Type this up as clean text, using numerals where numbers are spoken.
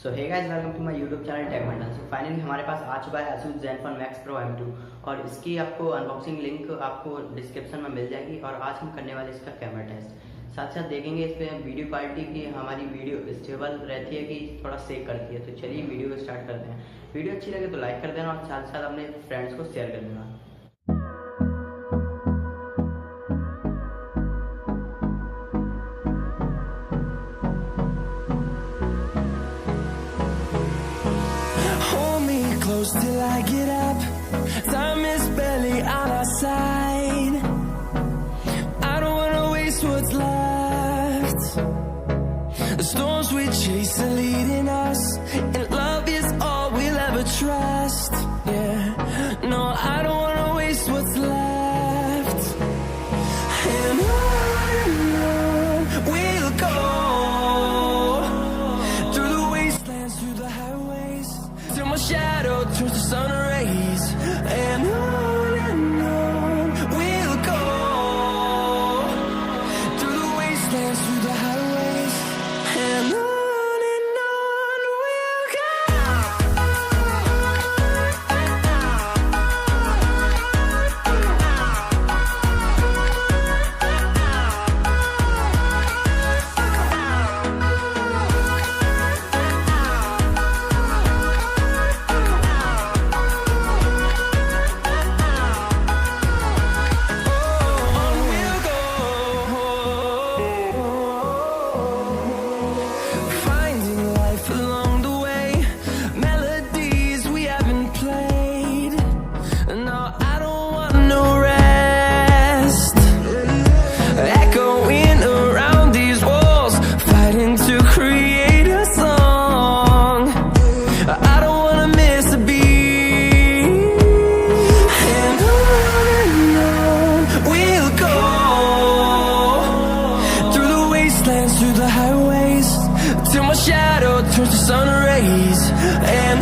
So hey guys, welcome to my YouTube channel Tech Bundle. So finally हमारे पास आ चुका है Asus Zenfone Max Pro M2 और इसकी आपको अनबॉक्सिंग लिंक आपको डिस्क्रिप्शन में मिल जाएगी। और आज हम करने वाले इसका कैमरा टेस्ट, साथ साथ देखेंगे इस पर वीडियो क्वालिटी की हमारी वीडियो स्टेबल रहती है कि थोड़ा सेव करती है। तो चलिए वीडियो को स्टार्ट करते हैं। वीडियो अच्छी लगे तो लाइक कर देना और साथ साथ अपने फ्रेंड्स को शेयर कर देना। Till I get up, time is barely on our side. I don't wanna waste what's left. The storms we chase are leading us, and love is all we'll ever trust. Yeah, no, I don't wanna waste what's left. And on we'll go, through the wastelands, through the highways, till my shadow turns to sun rays. And on we'll go, through the wastelands, through the highways. And on we'll go. Through the highways, till my shadow turns to sun rays. And